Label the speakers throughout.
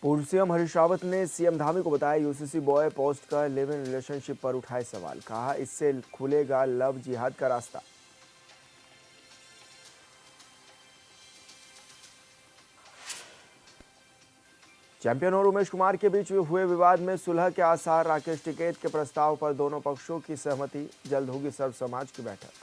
Speaker 1: पूर्व सीएम हरीश रावत ने सीएम धामी को बताया यूसीसी बॉय पोस्ट का लिव इन रिलेशनशिप पर उठाए सवाल। कहा इससे खुलेगा लव जिहाद का रास्ता। चैंपियन और उमेश कुमार के बीच हुए विवाद में सुलह के आसार। राकेश टिकैत के प्रस्ताव पर दोनों पक्षों की सहमति। जल्द होगी सर्व समाज की बैठक।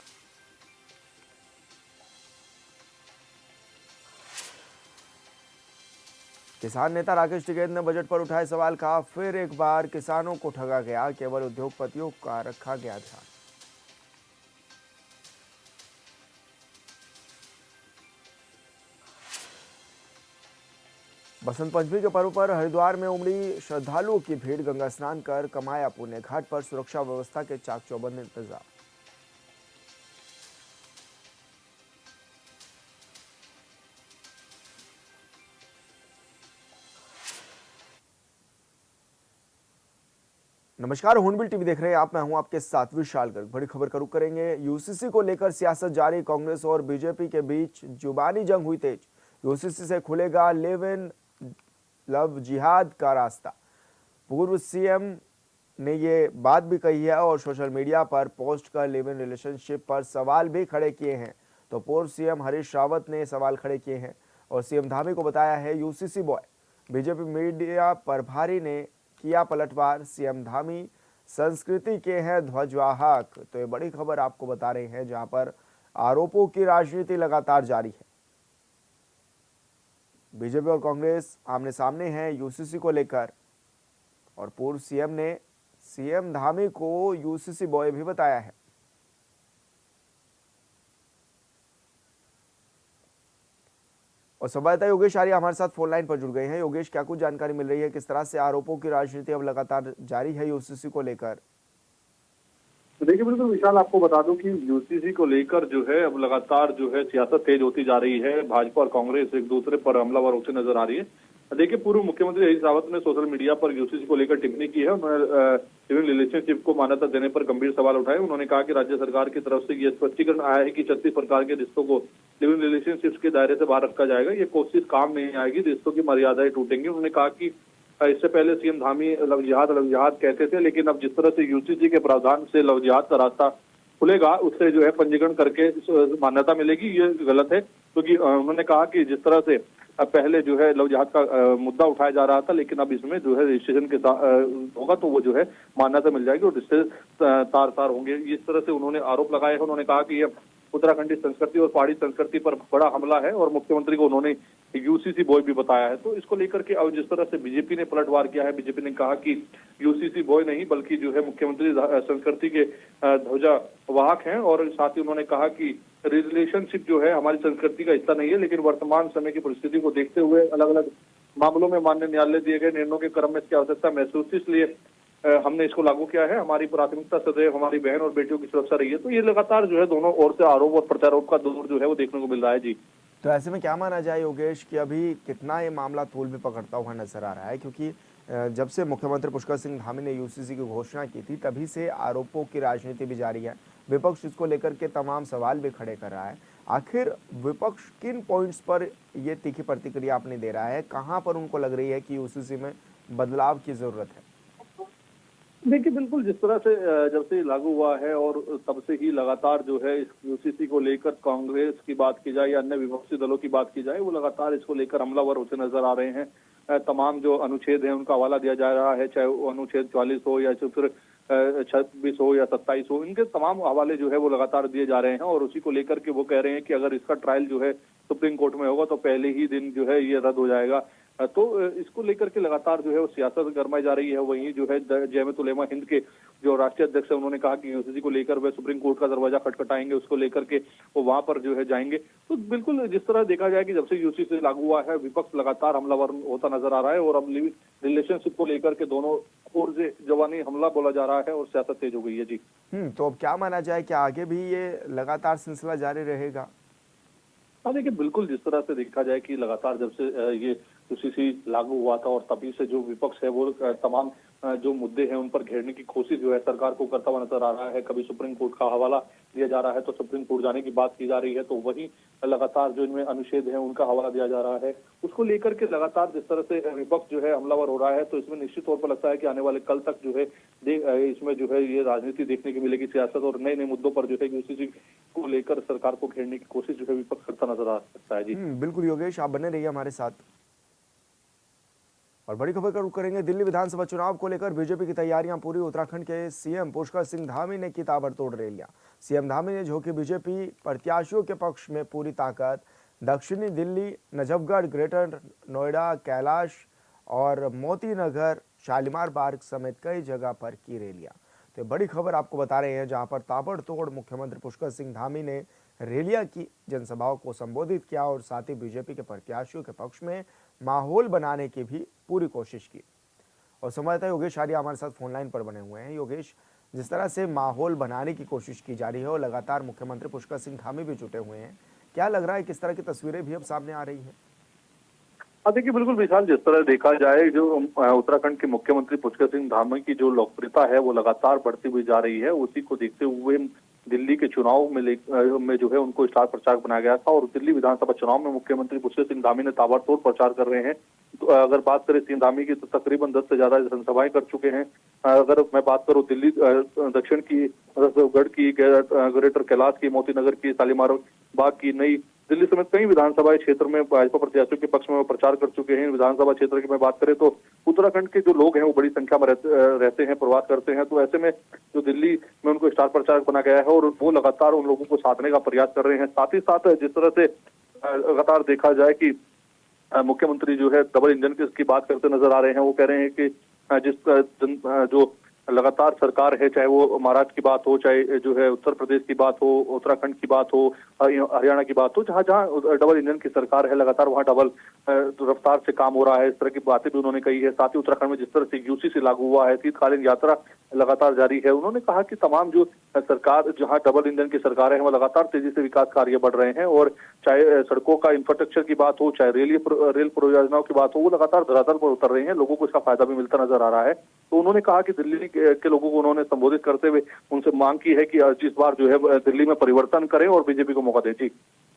Speaker 1: किसान नेता राकेश टिकैत ने बजट पर उठाए सवाल। कहा फिर एक बार किसानों को ठगा गया, केवल उद्योगपतियों का रखा गया ध्यान। बसंत पंचमी के पर्व पर हरिद्वार में उमड़ी श्रद्धालुओं की भीड़। गंगा स्नान कर कमाया पुण्य। घाट पर सुरक्षा व्यवस्था के चाक चौबंद इंतजाम। नमस्कार, हुनबिल टीवी देख रहे हैं आप। मैं हूं आपके साथ विशाल गर्ग। बड़ी खबर का रुख करेंगे। यूसीसी को लेकर सियासत जारी। कांग्रेस और बीजेपी के बीच जुबानी जंग हुई तेज। यूसीसी से खुलेगा लिव इन लव जिहाद का रास्ता। पूर्व सीएम ने ये बात भी कही है और सोशल मीडिया पर पोस्ट कर लिव इन रिलेशनशिप पर सवाल भी खड़े किए हैं। तो पूर्व सीएम हरीश रावत ने सवाल खड़े किए हैं और सीएम धामी को बताया है यूसीसी बॉय। बीजेपी मीडिया प्रभारी ने किया पलटवार। सीएम धामी संस्कृति के हैं ध्वजवाहक। तो ये बड़ी खबर आपको बता रहे हैं, जहां पर आरोपों की राजनीति लगातार जारी है। बीजेपी और कांग्रेस आमने सामने हैं यूसीसी को लेकर और पूर्व सीएम ने सीएम धामी को यूसीसी बॉय भी बताया है। और संवाददाता योगेश आर्य हमारे साथ फोन लाइन पर जुड़ गए हैं। योगेश, क्या कुछ जानकारी मिल रही है, किस तरह से आरोपों की राजनीति अब लगातार जारी है यूसीसी को लेकर?
Speaker 2: तो देखिए, बिल्कुल विशाल, आपको बता दूं कि यूसीसी को लेकर जो है अब लगातार जो है सियासत तेज होती जा रही है। भाजपा और कांग्रेस एक दूसरे पर हमलावर होते नजर आ रही है। देखिए, पूर्व मुख्यमंत्री हरीश रावत ने सोशल मीडिया पर यूसीसी को लेकर टिप्पणी की है। उन्होंने लिव इन रिलेशनशिप को मान्यता देने पर गंभीर सवाल उठाए। उन्होंने कहा कि राज्य सरकार की तरफ से यह स्पष्टीकरण आया है कि 36 प्रकार के रिश्तों को लिव इन रिलेशनशिप के दायरे से बाहर रखा जाएगा। ये कोशिश काम नहीं आएगी, रिश्तों की मर्यादाएं टूटेंगी। उन्होंने कहा कि इससे पहले सीएम धामी लव जिहाद कहते थे, लेकिन अब जिस तरह से यूसीसी के प्रावधान से लव जिहाद का रास्ता खुलेगा, उससे जो है पंजीकरण करके मान्यता मिलेगी, ये गलत है। क्योंकि उन्होंने कहा कि जिस तरह से पहले जो है लव जिहाद का मुद्दा उठाया जा रहा था, लेकिन अब इसमें जो है रजिस्ट्रेशन के होगा तो वो जो है मान्यता मिल जाएगी और रिश्ते तार तार होंगे। इस तरह से उन्होंने आरोप लगाए हैं। उन्होंने कहा कि यह उत्तराखंडी संस्कृति और पहाड़ी संस्कृति पर बड़ा हमला है और मुख्यमंत्री को उन्होंने यूसीसी बॉय भी बताया है। तो इसको लेकर के अब जिस तरह से बीजेपी ने पलटवार किया है, बीजेपी ने कहा कि यूसीसी बॉय नहीं बल्कि जो है मुख्यमंत्री संस्कृति के ध्वजा वाहक हैं। और साथ ही उन्होंने कहा कि रिलेशनशिप जो है हमारी संस्कृति का हिस्सा नहीं है, लेकिन वर्तमान समय की परिस्थिति को देखते हुए अलग अलग मामलों में माननीय न्यायालय दिए गए निर्णयों के क्रम में इसकी आवश्यकता महसूस थी, इसलिए हमने इसको लागू किया है। हमारी प्राथमिकता सदैव हमारी बहन और बेटियों की सुरक्षा रही है। तो ये लगातार जो है दोनों ओर से आरोप और प्रत्यारोप का दौर जो है वो देखने को मिल रहा है। जी,
Speaker 1: तो ऐसे में क्या माना जाए योगेश कि अभी कितना ये मामला तूल में पकड़ता हुआ नजर आ रहा है? क्योंकि जब से मुख्यमंत्री पुष्कर सिंह धामी ने यूसीसी की घोषणा की थी, तभी से आरोपों की राजनीति भी जारी है। विपक्ष इसको लेकर के तमाम सवाल भी खड़े कर रहा है। आखिर विपक्ष किन पॉइंट्स पर ये तीखी प्रतिक्रिया आपने दे रहा है? कहाँ पर उनको लग रही है कि यूसीसी में बदलाव की जरूरत है?
Speaker 2: देखिए, बिल्कुल जिस तरह से जब से लागू हुआ है और तब से ही लगातार जो है इस यूसीसी को लेकर कांग्रेस की बात की जाए या अन्य विपक्षी दलों की बात की जाए, वो लगातार इसको लेकर हमलावर होते नजर आ रहे हैं। तमाम जो अनुच्छेद है उनका हवाला दिया जा रहा है, चाहे वो अनुच्छेद 44 हो या फिर 26 हो या 27 हो, इनके तमाम हवाले जो है वो लगातार दिए जा रहे हैं। और उसी को लेकर के वो कह रहे हैं कि अगर इसका ट्रायल जो है सुप्रीम कोर्ट में होगा तो पहले ही दिन जो है ये रद्द हो जाएगा। तो इसको लेकर के लगातार जो है वो सियासत गरमाई जा रही है। वहीं जो है जमीयत उलेमा हिंद के जो राष्ट्रीय अध्यक्ष है उन्होंने कहा कि यूसीसी को लेकर वे सुप्रीम कोर्ट का दरवाजा खटखटाएंगे, उसको लेकर के वो वहां पर जो है जाएंगे। तो बिल्कुल जिस तरह देखा जाए कि जब से यूसीसी लागू हुआ है, विपक्ष लगातार हमलावर होता नजर आ रहा है और अब रिलेशनशिप को लेकर के दोनों ओर से जवानी हमला बोला जा रहा है और सियासत तेज हो गई है। जी,
Speaker 1: तो अब क्या माना जाए कि आगे भी ये लगातार सिलसिला जारी रहेगा?
Speaker 2: हाँ, देखिए, बिल्कुल जिस तरह से देखा जाए कि लगातार जब से ये यूसीसी लागू हुआ था और तभी से जो विपक्ष है वो तमाम जो मुद्दे हैं उन पर घेरने की कोशिश जो है सरकार को करता हुआ नजर आ रहा है। कभी सुप्रीम कोर्ट का हवाला दिया जा रहा है तो सुप्रीम कोर्ट जाने की बात की जा रही है, तो वही लगातार जो इनमें अनुच्छेद है उनका हवाला दिया जा रहा है। उसको लेकर के लगातार जिस तरह से विपक्ष जो है हमलावर हो रहा है, तो इसमें निश्चित तौर पर लगता है कि आने वाले कल तक जो है इसमें जो है ये राजनीति देखने की मिलेगी, सियासत और नए नए मुद्दों पर जो है यूसीसी को लेकर सरकार को घेरने की कोशिश जो है विपक्ष करता नजर आ सकता है। जी
Speaker 1: बिल्कुल योगेश, आप बने रहिए हमारे साथ। और बड़ी खबर का रुख करेंगे दिल्ली विधानसभा चुनाव को लेकर बीजेपी की तैयारियां पूरी। उत्तराखंड के सीएम पुष्कर सिंह धामी ने की ताबड़तोड़ रैलियां। सीएम धामी ने झोंकी बीजेपी प्रत्याशियों के पक्ष में पूरी ताकत। दक्षिणी दिल्ली, नजफगढ़, ग्रेटर नोएडा, कैलाश और मोती नगर, शालीमार बाग समेत कई जगह पर की रैलियां। तो बड़ी खबर आपको बता रहे हैं, जहां पर ताबड़तोड़ मुख्यमंत्री पुष्कर सिंह धामी ने रैलियां की, जनसभाओं को संबोधित किया और साथ ही बीजेपी के प्रत्याशियों के पक्ष में माहौल बनाने की भी पूरी कोशिश की। और संवाददाता योगेश आर्य हमारे साथ फोन लाइन पर बने हुए हैं। योगेश, जिस तरह से माहौल बनाने की कोशिश की जा रही है और लगातार मुख्यमंत्री पुष्कर सिंह धामी भी जुटे हुए हैं, क्या लग रहा है किस तरह की तस्वीरें भी अब सामने आ रही है?
Speaker 2: हाँ देखिए, बिल्कुल विशाल, जिस तरह देखा जाए जो उत्तराखंड के मुख्यमंत्री पुष्कर सिंह धामी की जो लोकप्रियता है वो लगातार बढ़ती हुई जा रही है। उसी को देखते हुए दिल्ली के चुनाव में जो है उनको स्टार प्रचारक बनाया गया था और दिल्ली विधानसभा चुनाव में मुख्यमंत्री पुष्कर सिंह धामी ने ताबड़तोड़ प्रचार कर रहे हैं। तो अगर बात करें सिंह धामी की, तो तकरीबन 10 से ज्यादा जनसभाएं कर चुके हैं। अगर मैं बात करूं दिल्ली दक्षिण की, गढ़ की, ग्रेटर कैलाश की, मोती नगर की, शालीमार बाग की, नई दिल्ली समेत कई विधानसभा क्षेत्र में भाजपा प्रत्याशियों के पक्ष में वो प्रचार कर चुके हैं। विधानसभा क्षेत्र की मैं बात करें तो उत्तराखंड के जो लोग हैं वो बड़ी संख्या में रहते हैं, प्रवास करते हैं, तो ऐसे में जो दिल्ली में उनको स्टार प्रचारक बना गया है और वो लगातार उन लोगों को साधने का प्रयास कर रहे हैं। साथ ही साथ जिस तरह से लगातार देखा जाए कि मुख्यमंत्री जो है डबल इंजन की बात करते नजर आ रहे हैं। वो कह रहे हैं कि जो लगातार सरकार है, चाहे वो महाराष्ट्र की बात हो, चाहे जो है उत्तर प्रदेश की बात हो, उत्तराखंड की बात हो, हरियाणा की बात हो, जहां जहां डबल इंजन की सरकार है लगातार वहां डबल रफ्तार से काम हो रहा है। इस तरह की बातें भी उन्होंने कही है। साथ ही उत्तराखंड में जिस तरह से यूसीसी लागू हुआ है, शीतकालीन यात्रा लगातार जारी है। उन्होंने कहा कि तमाम जो सरकार, जहां डबल इंजन की सरकार है, वह लगातार तेजी से विकास कार्य बढ़ रहे हैं और चाहे सड़कों का इंफ्रास्ट्रक्चर की बात हो, चाहे रेल परियोजनाओं की बात हो, वो लगातार धरातल पर उतर रही है। लोगों को इसका फायदा भी मिलता नजर आ रहा है। तो उन्होंने कहा कि दिल्ली के लोगों को उन्होंने संबोधित करते हुए उनसे मांग की है कि इस बार जो है दिल्ली में परिवर्तन करें और बीजेपी को मौका दें। जी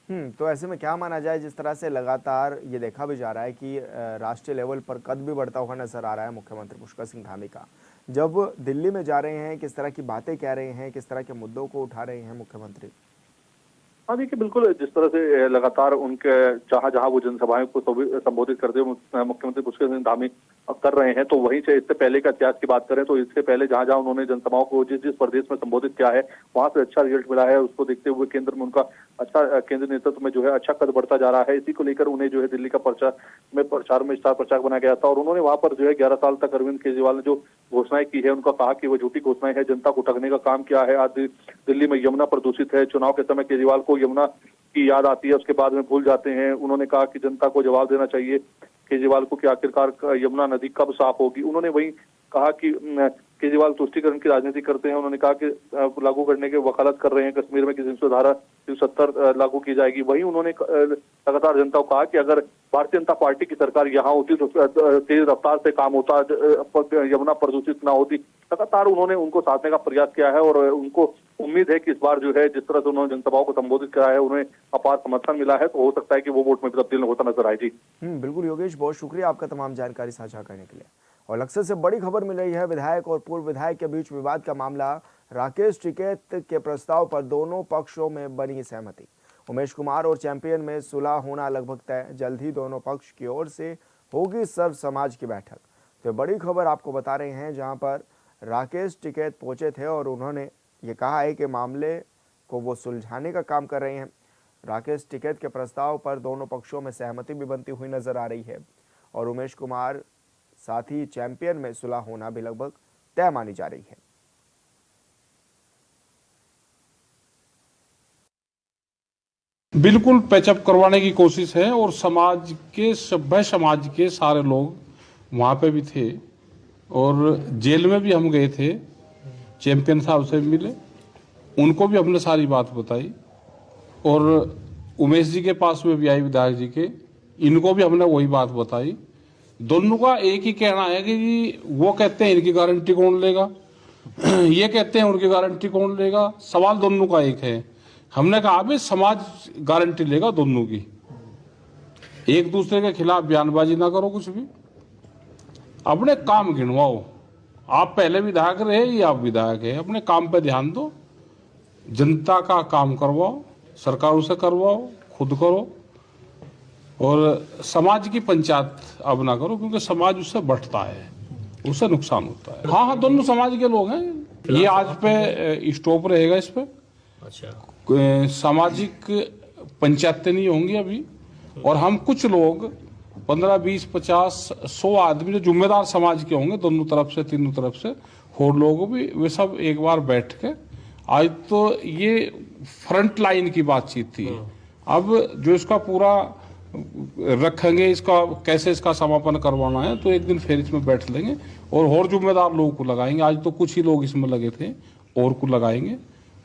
Speaker 1: तो ऐसे में क्या माना जाए, जिस तरह से लगातार ये देखा भी जा रहा है कि राष्ट्रीय लेवल पर कद भी बढ़ता हुआ नजर आ रहा है मुख्यमंत्री पुष्कर सिंह धामी का, जब दिल्ली में जा रहे हैं, किस तरह की बातें कह रहे हैं, किस तरह के मुद्दों को उठा रहे हैं मुख्यमंत्री?
Speaker 2: हाँ देखिए, बिल्कुल, जिस तरह से लगातार उनके जहां जहां वो जनसभाओं को संबोधित करते हुए मुख्यमंत्री पुष्कर सिंह धामी कर रहे हैं, तो वहीं से इससे पहले का इतिहास की बात करें तो इससे पहले जहां जहां उन्होंने जनसभाओं को जिस जिस प्रदेश में संबोधित किया है वहां से अच्छा रिजल्ट मिला है। उसको देखते हुए केंद्र में उनका अच्छा, केंद्र नेतृत्व में जो है अच्छा कद बढ़ता जा रहा है। इसी को लेकर उन्हें जो है दिल्ली का प्रचार में स्टार प्रचारक बनाया गया था और उन्होंने वहां पर जो है 11 साल तक अरविंद केजरीवाल ने जो घोषणाएं की है, उनका कहा कि वो झूठी घोषणाएं है, जनता को ठगने का काम किया है। आज दिल्ली में यमुना प्रदूषित है, चुनाव के समय केजरीवाल को यमुना की याद आती है, उसके बाद में भूल जाते हैं। उन्होंने कहा कि जनता को जवाब देना चाहिए केजरीवाल को कि आखिरकार यमुना नदी कब साफ होगी। उन्होंने वही कहा कि केजरीवाल तुष्टीकरण की राजनीति करते हैं। उन्होंने कहा कि लागू करने के वकालत कर रहे हैं कश्मीर में कि 370 लागू की जाएगी। वहीं उन्होंने लगातार जनता को कहा कि अगर भारतीय जनता पार्टी की सरकार यहाँ होती तो तेज रफ्तार से काम होता, यमुना प्रदूषित ना होती। लगातार उन्होंने उनको साधने का प्रयास किया है और उनको उम्मीद है कि इस बार जो है जिस तरह से उन्होंने जनसभाओं को संबोधित किया है उन्हें अपार समर्थन मिला है, तो हो सकता है कि वो वोट में भी तब्दील होता नजर आए। जी
Speaker 1: बिल्कुल योगेश, बहुत शुक्रिया आपका तमाम जानकारी साझा करने के लिए। और लक्ष्य से बड़ी खबर मिल रही है, विधायक और पूर्व विधायक के बीच विवाद का मामला। राकेश टिकैत के प्रस्ताव पर दोनों पक्षों में बनी सहमति। उमेश कुमार और चैंपियन में सुलह होना लगभग तय। जल्द ही दोनों पक्ष की ओर से होगी सर्व समाज की बैठक। तो बड़ी खबर आपको बता रहे हैं, जहां पर राकेश टिकैत पहुंचे थे और उन्होंने ये कहा है कि मामले को वो सुलझाने का काम कर रहे हैं। राकेश टिकैत के प्रस्ताव पर दोनों पक्षों में सहमति भी बनती हुई नजर आ रही है और उमेश कुमार साथ ही चैंपियन में सुलह होना भी लगभग तय मानी जा रही है।
Speaker 3: बिल्कुल पैचअप करवाने की कोशिश है और समाज के सभ्य समाज के सारे लोग वहाँ पे भी थे और जेल में भी हम गए थे, चैंपियन साहब से मिले, उनको भी हमने सारी बात बताई और उमेश जी के पास में भी आई विधायक जी के, इनको भी हमने वही बात बताई। दोनों का एक ही कहना है कि वो कहते हैं इनकी गारंटी कौन लेगा, ये कहते हैं उनकी गारंटी कौन लेगा, सवाल दोनों का एक है। हमने कहा अभी समाज गारंटी लेगा दोनों की, एक दूसरे के खिलाफ बयानबाजी ना करो, कुछ भी अपने काम गिनवाओ। आप पहले विधायक रहे, ये आप विधायक है, अपने काम पे ध्यान दो, जनता का काम करवाओ, सरकारों से करवाओ, खुद करो, और समाज की पंचायत अब ना करो, क्योंकि समाज उससे बढ़ता है, उससे नुकसान होता है। हाँ हाँ, दोनों समाज के लोग हैं। ये आज पे स्टॉप रहेगा इस पे।
Speaker 4: अच्छा,
Speaker 3: सामाजिक पंचायतें नहीं होंगी अभी, और हम कुछ लोग 15, 20, 50, 100 आदमी जो जिम्मेदार समाज के होंगे, दोनों तरफ से, तीनों तरफ से, और लोग भी, वे सब एक बार बैठ के, आज तो ये फ्रंट लाइन की बातचीत थी, अब जो इसका पूरा रखेंगे, इसका कैसे इसका समापन करवाना है, तो एक दिन फिर इसमें बैठ लेंगे और जिम्मेदार लोगों को लगाएंगे। आज तो कुछ ही लोग इसमें लगे थे, और को लगाएंगे,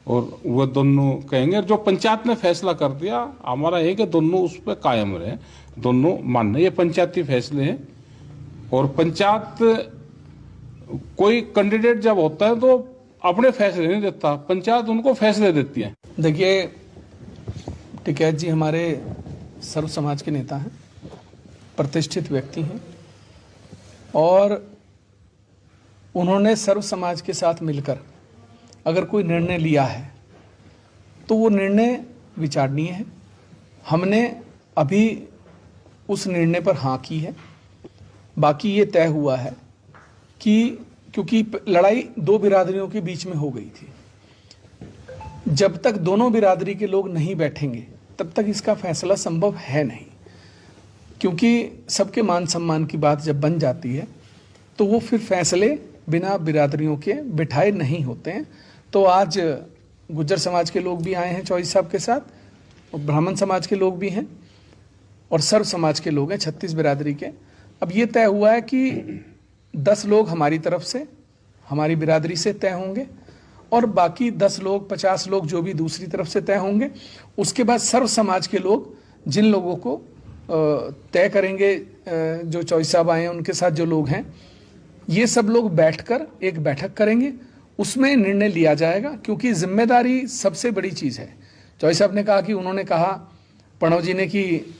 Speaker 3: और वह दोनों कहेंगे जो पंचायत ने फैसला कर दिया, हमारा है कि दोनों उस पर कायम रहे, दोनों मानने, ये पंचायती फैसले हैं। और पंचायत कोई कैंडिडेट जब होता है तो अपने फैसले नहीं देता, पंचायत उनको फैसले देती है।
Speaker 4: देखिए, टिकैत जी हमारे सर्व समाज के नेता हैं, प्रतिष्ठित व्यक्ति हैं, और उन्होंने सर्व समाज के साथ मिलकर अगर कोई निर्णय लिया है तो वो निर्णय विचारणीय है। हमने अभी उस निर्णय पर हाँ की है। बाकी ये तय हुआ है कि क्योंकि लड़ाई दो बिरादरियों के बीच में हो गई थी, जब तक दोनों बिरादरी के लोग नहीं बैठेंगे तब तक इसका फैसला संभव है नहीं, क्योंकि सबके मान सम्मान की बात जब बन जाती है तो वो फिर फैसले बिना बिरादरियों के बिठाए नहीं होते हैं। तो आज गुज्जर समाज के लोग भी आए हैं चौधरी साहब के साथ, और ब्राह्मण समाज के लोग भी हैं, और सर्व समाज के लोग हैं 36 बिरादरी के। अब ये तय हुआ है कि 10 लोग हमारी तरफ से, हमारी बिरादरी से तय होंगे, और बाकी 10 लोग, 50 लोग जो भी दूसरी तरफ से तय होंगे। उसके बाद सर्व समाज के लोग जिन लोगों को तय करेंगे, जो चौधरी साहब आए हैं उनके साथ जो लोग हैं, ये सब लोग बैठकर एक बैठक करेंगे, उसमें निर्णय लिया जाएगा, क्योंकि जिम्मेदारी सबसे बड़ी चीज़ है। चौधरी साहब ने कहा कि उन्होंने कहा, प्रणव जी ने, कि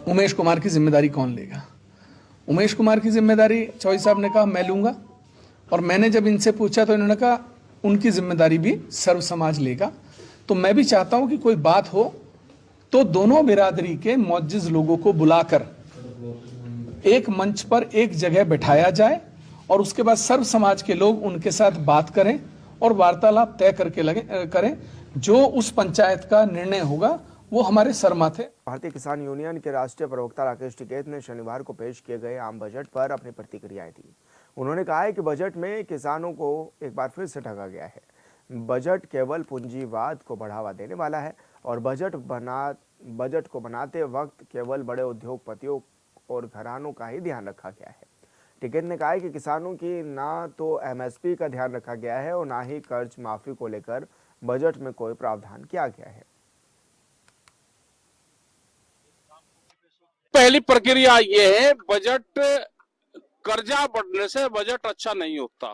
Speaker 4: उमेश कुमार की जिम्मेदारी कौन लेगा। उमेश कुमार की जिम्मेदारी चौधरी साहब ने कहा मैं लूँगा, और मैंने जब इनसे पूछा तो इन्होंने कहा उनकी जिम्मेदारी भी सर्व समाज लेगा। तो मैं भी चाहता हूँ कि कोई बात हो तो दोनों बिरादरी के मुअज्जिज लोगों को बुलाकर एक मंच पर एक जगह बैठाया जाए, और उसके बाद सर्व समाज के लोग उनके साथ बात करें और वार्तालाप तय करके करें। जो उस पंचायत का निर्णय होगा वो हमारे सरमाथे।
Speaker 1: भारतीय किसान यूनियन के राष्ट्रीय प्रवक्ता राकेश टिकैत ने शनिवार को पेश किए गए आम बजट पर अपनी प्रतिक्रियाएं दी। उन्होंने कहा है कि बजट में किसानों को एक बार फिर से ठगा गया है। बजट केवल पूंजीवाद को बढ़ावा देने वाला है, और बजट को बनाते वक्त केवल बड़े उद्योगपतियों और घरानों का ही ध्यान रखा गया है। टिकैत ने कहा है कि किसानों की ना तो एमएसपी का ध्यान रखा गया है और ना ही कर्ज माफी को लेकर बजट में कोई प्रावधान किया गया है।
Speaker 3: पहली प्रक्रिया ये है, बजट कर्जा बढ़ने से बजट अच्छा नहीं होता,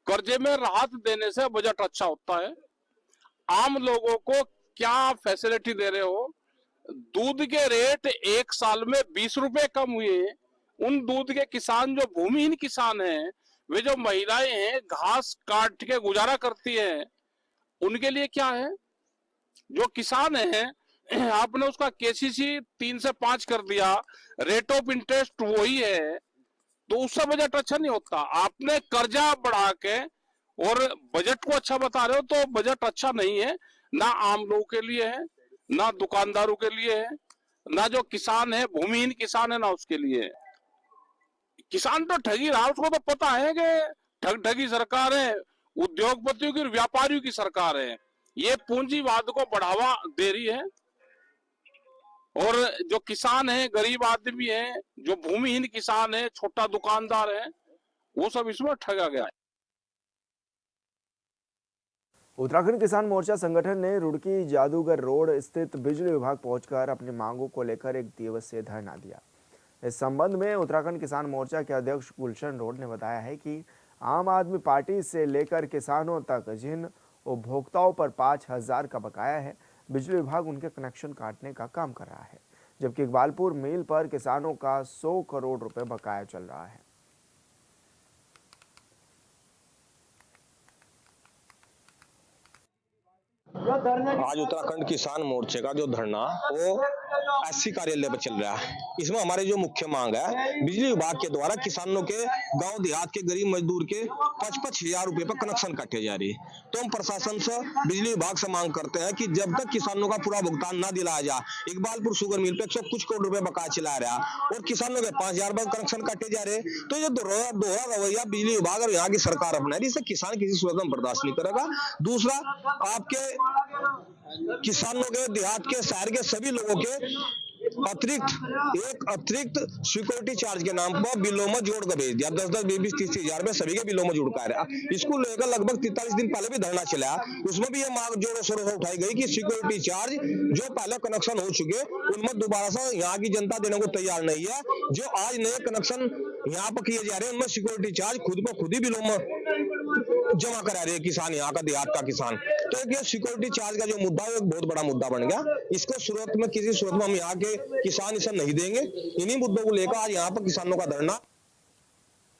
Speaker 3: कर्जे में राहत देने से बजट अच्छा होता है। आम लोगों को क्या फैसिलिटी दे रहे हो? दूध के रेट एक साल में 20 रुपए कम हुए। उन दूध के किसान जो भूमिहीन किसान हैं, वे जो महिलाएं हैं घास काट के गुजारा करती हैं, उनके लिए क्या है? जो किसान हैं आपने उसका केसीसी 3 से 5 कर दिया, रेट ऑफ इंटरेस्ट वही है, तो उससे बजट अच्छा नहीं होता। आपने कर्जा बढ़ा के और बजट को अच्छा बता रहे हो, तो बजट अच्छा नहीं है, ना आम लोगों के लिए है, ना दुकानदारों के लिए है, ना जो किसान है, भूमिहीन किसान है, ना उसके लिए है। किसान तो ठगी रहा, उसको तो पता है कि ठगी सरकार है, उद्योगपतियों की, व्यापारियों की सरकार है, ये पूंजीवाद को बढ़ावा दे रही है। और जो किसान है, गरीब आदमी है, जो भूमिहीन किसान है, छोटा दुकानदार है, वो सब इसमें ठगा गया है।
Speaker 1: उत्तराखंड किसान मोर्चा संगठन ने रुड़की जादूगर रोड स्थित बिजली विभाग पहुंचकर अपनी मांगों को लेकर एक दिवसीय धरना दिया। इस संबंध में उत्तराखंड किसान मोर्चा के अध्यक्ष गुलशन रोड ने बताया है कि आम आदमी पार्टी से लेकर किसानों तक जिन उपभोक्ताओं पर 5,000 का बकाया है, बिजली विभाग उनके कनेक्शन काटने का काम कर रहा है, जबकि इकबालपुर मिल पर किसानों का 100 करोड़ रुपए बकाया चल रहा है।
Speaker 5: आज उत्तराखंड किसान मोर्चे का जो धरना वो एससी कार्यालय पर चल रहा है। इसमें हमारी जो मुख्य मांग है, बिजली विभाग के द्वारा किसानों के गांव देहात के गरीब मजदूर के 55,000 रुपए पर कनेक्शन काटे जा रही है। तो हम प्रशासन से, बिजली विभाग से मांग करते हैं कि जब तक किसानों का पूरा भुगतान न दिलाया जा, इकबालपुर शुगर मिल पे 100 कुछ करोड़ रुपए बकाया चला रहा और किसानों के 5,000 रुपए कनेक्शन काटे जा रहे, तो ये दोहरा रवैया बिजली विभाग और यहाँ की सरकार अपना रही, इससे किसान किसी सूरत में बर्दाश्त नहीं करेगा। दूसरा, आपके किसानों के, देहात के, शहर के सभी लोगों के अतिरिक्त सिक्योरिटी चार्ज के नाम पर बिलों में जोड़ कर भेज दिया। 10-10, 20-20, 30,000 रुपए सभी के बिलों में जुड़ कर इसको लेकर लगभग 43 दिन पहले भी धरना चला। उसमें भी ये मांग जोरों शोरों से उठाई गई कि सिक्योरिटी चार्ज जो पहले कनेक्शन हो चुके उनमें दोबारा से यहाँ की जनता देने को तैयार नहीं है। जो आज नए कनेक्शन यहाँ पर किए जा रहे हैं उनमें सिक्योरिटी चार्ज खुद ही बिलों में जमा करा रहे हैं किसान, यहाँ का देहात का किसान। तो ये सिक्योरिटी चार्ज का जो मुद्दा है एक बहुत बड़ा मुद्दा बन गया। इसको सूरत में किसी सूरत में हम यहाँ के किसान इसे नहीं देंगे। इन्हीं मुद्दों को लेकर आज यहाँ पर किसानों का धरना।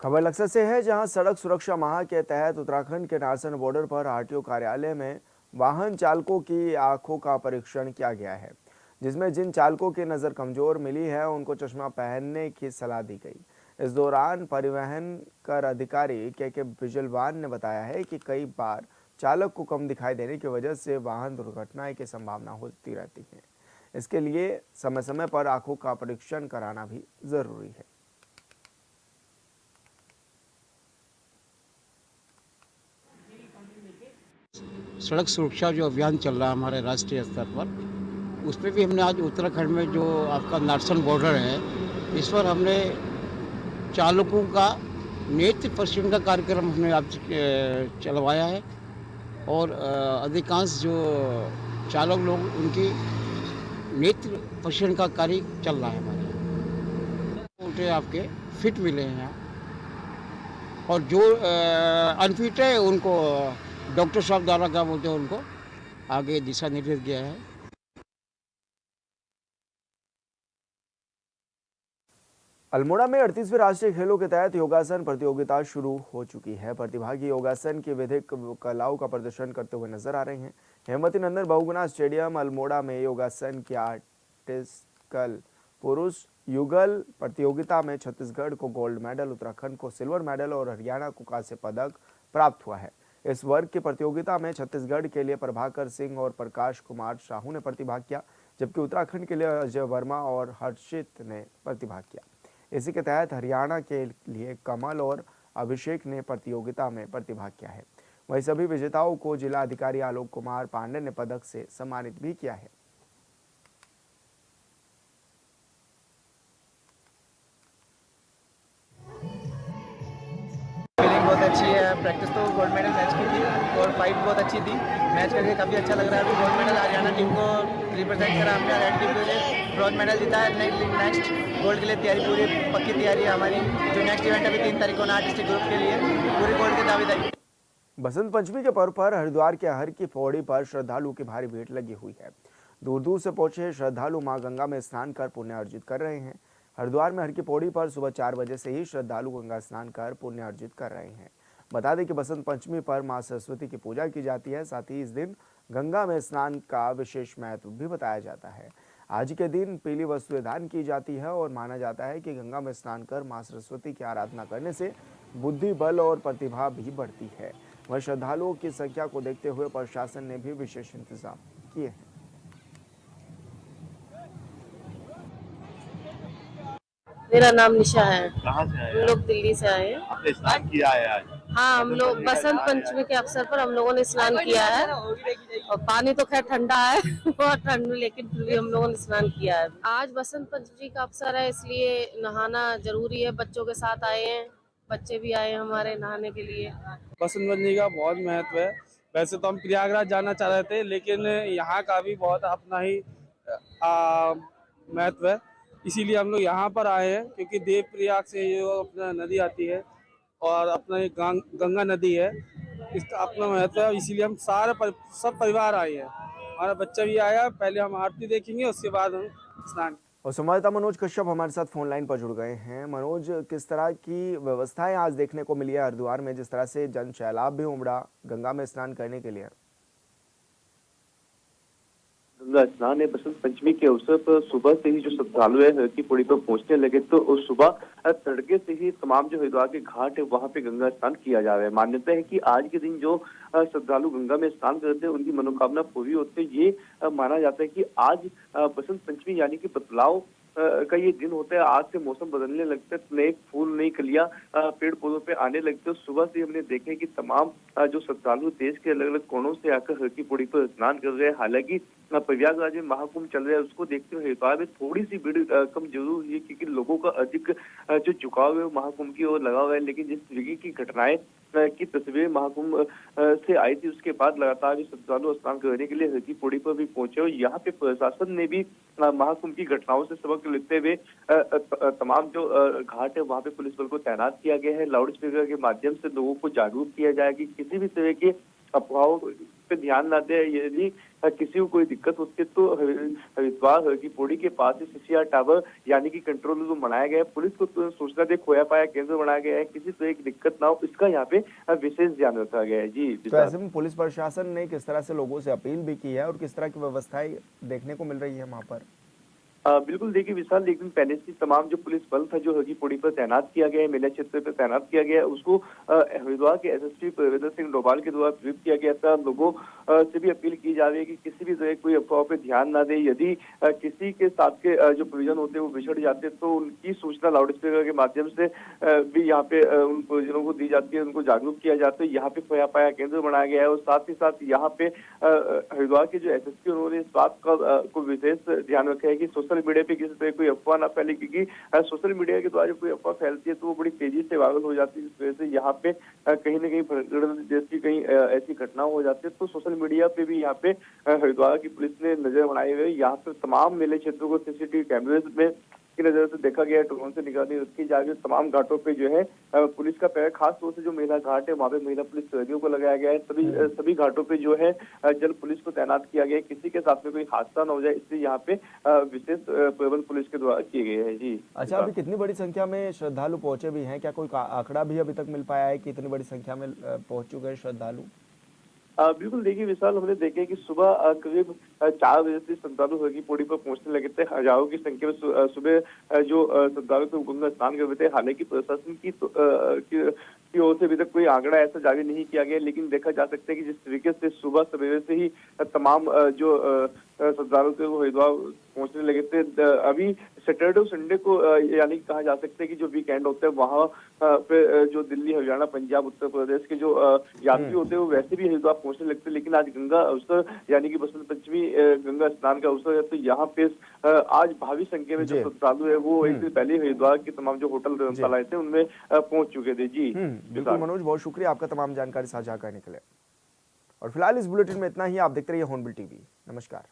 Speaker 1: खबर लक्सर से है, जहां सड़क सुरक्षा माह के तहत उत्तराखंड के नारसन बॉर्डर पर आरटीओ कार्यालय में वाहन चालकों की आंखों का परीक्षण किया गया है, जिसमें जिन चालकों की नज़र कमजोर मिली है उनको चश्मा पहनने की सलाह दी गई। इस दौरान परिवहन कर अधिकारी के बिजलवान ने बताया है कि कई बार चालक को कम दिखाई देने की वजह से वाहन दुर्घटनाएं की संभावना होती रहती है। इसके लिए समय समय पर आंखों का परीक्षण कराना भी जरूरी है।
Speaker 6: सड़क सुरक्षा जो अभियान चल रहा है हमारे राष्ट्रीय स्तर पर, उस पर भी हमने आज उत्तराखंड में जो आपका नारसन बॉर्डर है, इस पर हमने चालकों का नेत्र परीक्षण का कार्यक्रम हमने आज चलवाया है और अधिकांश जो चालक लोग उनकी नेत्र परीक्षण का कार्य चल रहा है हमारे यहाँ। उल्टे आपके फिट मिले हैं यहाँ और जो अनफिट है उनको डॉक्टर साहब द्वारा क्या बोलते हैं उनको आगे दिशा निर्देश दिया है।
Speaker 1: अल्मोड़ा में 38वें राष्ट्रीय खेलों के तहत योगासन प्रतियोगिता शुरू हो चुकी है। प्रतिभागी योगासन की विधिक कलाओं का प्रदर्शन करते हुए नजर आ रहे हैं। हेमवती नंदन बहुगुणा स्टेडियम अल्मोड़ा में योगासन की आर्टिस्टिकल पुरुष युगल प्रतियोगिता में छत्तीसगढ़ को गोल्ड मेडल, उत्तराखंड को सिल्वर मेडल और हरियाणा को कांस्य पदक प्राप्त हुआ है। इस वर्ग की प्रतियोगिता में छत्तीसगढ़ के लिए प्रभाकर सिंह और प्रकाश कुमार साहू ने प्रतिभाग किया, जबकि उत्तराखंड के लिए अजय वर्मा और हर्षित ने प्रतिभाग किया। इसी के तहत हरियाणा के लिए कमल और अभिषेक ने प्रतियोगिता में प्रतिभाग किया है। वहीं सभी विजेताओं को जिला अधिकारी आलोक कुमार पांडे ने पदक से सम्मानित भी किया है।
Speaker 7: बहुत अच्छी है। प्रैक्टिस तो गोल्ड मेडल मैच की थी और फाइट बहुत अच्छी थी। मैच करके काफ़ी अच्छा लग रहा है। अभी गोल्ड मेडल हरियाणा टीम को रिप्रेजेंट करा हमने, रेड टीम के लिए ब्रॉन्ज मेडल जीता है। नेक्स्ट गोल्ड के लिए तैयारी पूरी पक्की तैयारी है हमारी। जो नेक्स्ट इवेंट अभी 3 तारीख को आर्टिस्टिक ग्रुप के लिए पूरी गोल्ड की दावेदारी।
Speaker 1: बसंत पंचमी के पर्व पर हरिद्वार के हर की पौड़ी पर श्रद्धालुओं की भारी भीड़ लगी हुई है। दूर दूर से पहुंचे श्रद्धालु मां गंगा में स्नान कर पुण्य अर्जित कर रहे हैं। हरिद्वार में हर की पौड़ी पर सुबह 4 बजे से ही श्रद्धालु गंगा स्नान कर पुण्य अर्जित कर रहे हैं। बता दें कि बसंत पंचमी पर मां सरस्वती की पूजा की जाती है। साथ ही इस दिन गंगा में स्नान का विशेष महत्व भी बताया जाता है। आज के दिन पीली वस्तुएं दान की जाती है और माना जाता है कि गंगा में स्नान कर मां सरस्वती की आराधना करने से बुद्धि, बल और प्रतिभा भी बढ़ती है। वह श्रद्धालुओं की संख्या को देखते हुए प्रशासन ने भी विशेष इंतजाम किए हैं।
Speaker 8: मेरा नाम निशा है।
Speaker 9: कहाँ से आए?
Speaker 8: हम लोग दिल्ली से आए हैं।
Speaker 9: आपने स्नान किया है आज?
Speaker 8: हाँ, हम लोग बसंत पंचमी के अवसर पर हम लोगों ने स्नान किया है और पानी तो खैर ठंडा है बहुत ठंड, लेकिन फिर भी हम लोगों ने स्नान किया है। आज बसंत पंचमी का अवसर है, इसलिए नहाना जरूरी है। बच्चों के साथ आए हैं, बच्चे भी आए हैं हमारे नहाने के लिए।
Speaker 10: बसंत पंचमी का बहुत महत्व है। वैसे तो हम प्रयागराज जाना चाह रहे थे, लेकिन यहाँ का भी बहुत अपना ही महत्व है, इसीलिए हम लोग यहाँ पर आए हैं। क्योंकि देवप्रयाग से जो अपना नदी आती है और अपना ये गंगा नदी है, इसका अपना महत्व है। इसीलिए हम सब परिवार आए हैं, हमारा बच्चा भी आया। पहले हम आरती देखेंगे, उसके बाद हम स्नान।
Speaker 1: और संवाददाता मनोज कश्यप हमारे साथ फोन लाइन पर जुड़ गए हैं। मनोज, किस तरह की व्यवस्थाएं आज देखने को मिली है हरिद्वार में, जिस तरह से जन सैलाब भी उमड़ा गंगा में स्नान करने के लिए?
Speaker 9: गंगा स्नान है बसंत पंचमी के अवसर पर सुबह से ही जो श्रद्धालु है की पुड़ी पर पहुंचने लगे, तो उस सुबह तड़के से ही तमाम जो हरिद्वार के घाट है वहां पे गंगा स्नान किया जा रहा है। मान्यता है कि आज के दिन जो श्रद्धालु गंगा में स्नान करते हैं उनकी मनोकामना पूरी होती है। ये माना जाता है कि आज बसंत पंचमी यानी कि बदलाव का ये दिन होता है। आज से मौसम बदलने लगता है, नए फूल नई कलियां पेड़ पौधों पे आने लगते हैं। सुबह से हमने देखे कि तमाम जो श्रद्धालु देश के अलग अलग कोनों से आकर हर की पौड़ी पर स्नान कर रहे हैं। हालांकि प्रयागराज में महाकुंभ चल रहा है, उसको देखते हुए हरिद्वार में थोड़ी सी भीड़ कम जरूर हुई है, क्योंकि लोगों का अधिक जो झुकाव है वो महाकुंभ की ओर लगा हुआ है। लेकिन जिस तरीके की घटनाएं की तस्वीरें महाकुंभ से आई थी, उसके बाद लगातार श्रद्धालु स्नान करने के लिए हर की पौड़ी पर भी पहुंचे। और यहाँ पे प्रशासन ने भी महाकुंभ की घटनाओं से सबक लेते हुए तमाम जो घाट है वहाँ पे पुलिस बल को तैनात किया गया है। लाउड स्पीकर के माध्यम से लोगों को जागरूक किया जाए कि किसी भी तरह के अफवाहों पे ध्यान ना दे। यदि किसी को कोई दिक्कत होती है तो हरिद्वार की पौड़ी के पास ही सीसीआर टावर यानी कि कंट्रोल रूम बनाया गया है। पुलिस को तो सूचना दे खोया पाया केंद्र बनाया गया है, किसी तरह की दिक्कत ना हो इसका यहाँ पे विशेष ध्यान रखा गया है। जी,
Speaker 1: तो ऐसे में पुलिस प्रशासन ने किस तरह से लोगों से अपील भी की है और किस तरह की व्यवस्थाएं देखने को मिल रही है वहाँ पर?
Speaker 9: बिल्कुल देखिए विशाल, एक दिन पहले से तमाम जो पुलिस बल था जो हर की पौड़ी पर तैनात किया गया है, मेला क्षेत्र पर तैनात किया गया है, उसको हरिद्वार के एसएसपी प्रवेदर सिंह डोभाल के द्वारा प्रेरित किया गया था। लोगों से भी अपील की जा रही है कि किसी भी तरह कोई अफवाह पे ध्यान ना दे। यदि किसी के साथ के जो परिजन होते हैं वो बिछड़ जाते हैं तो उनकी सूचना लाउड स्पीकर के माध्यम से भी यहाँ पे उन परिजनों को दी जाती है, उनको जागरूक किया जाता है। यहाँ पे खोया पाया केंद्र बनाया गया है और साथ ही साथ यहाँ पे हरिद्वार के जो एसएसपी उन्होंने इस बात का को विशेष ध्यान रखा है कि सोशल मीडिया पे किसी तरह कोई अफवाह ना फैले, क्योंकि सोशल मीडिया के द्वारा कोई अफवाह फैलती है तो वो बड़ी तेजी से वायरल हो जाती है। इस वजह से यहाँ पे कहीं ना कहीं जैसी कहीं ऐसी घटना हो जाती है तो सोशल मीडिया पे भी यहाँ पे हरिद्वार की पुलिस ने नजर बनाई हुई है। यहाँ पे तमाम मेले क्षेत्रों को सीसीटीवी कैमरे में की नजर से देखा गया है, ड्रोन से निगरानी रखी जा रही है। तमाम घाटों पे जो है पुलिस का पैर, खास तौर से जो महिला घाट है वहाँ पे महिला पुलिस कर्मियों को लगाया गया है। सभी घाटों पे जो है जल पुलिस को तैनात किया गया है, किसी के साथ में कोई हादसा न हो जाए इसलिए यहाँ पे विशेष प्रबंध पुलिस के द्वारा किए गए हैं। जी,
Speaker 1: अच्छा, अभी कितनी बड़ी संख्या में श्रद्धालु पहुंचे भी हैं? क्या कोई आंकड़ा भी अभी तक मिल पाया है कि इतनी बड़ी संख्या में पहुंच चुके हैं श्रद्धालु?
Speaker 9: बिल्कुल देखिए विशाल, हमने देखे कि सुबह करीब 4 बजे से श्रद्धालु हर की पौड़ी पर पहुंचने लगे थे। हजारों की संख्या में सुबह जो श्रद्धालु थे गंगा स्नान कर रहे थे। हालांकि प्रशासन की ओर से अभी तक कोई आंकड़ा ऐसा जारी नहीं किया गया, लेकिन देखा जा सकता है कि जिस तरीके से सुबह सवेरे से ही तमाम जो श्रद्धालु थे वो हरिद्वार पहुंचने लगे थे। अभी सैटरडे और संडे को यानी कहा जा सकता है कि जो वीकेंड होता है वहाँ पे जो दिल्ली, हरियाणा, पंजाब, उत्तर प्रदेश के जो यात्री होते हैं वो वैसे भी हरिद्वार पहुंचने लगते हैं। लेकिन आज गंगा अवसर यानी कि बसंत पंचमी गंगा स्नान का अवसर है, तो यहाँ पे आज भारी संख्या में जो श्रद्धालु है वो एक दिन पहले हरिद्वार के तमाम जो होटल धर्मशालाएं थे उनमें पहुंच चुके थे। जी
Speaker 1: बिल्कुल मनोज, बहुत शुक्रिया आपका तमाम जानकारी साझा करने के लिए। और फिलहाल इस बुलेटिन में इतना ही। आप देखते रहिए हॉर्नबिल टीवी। नमस्कार।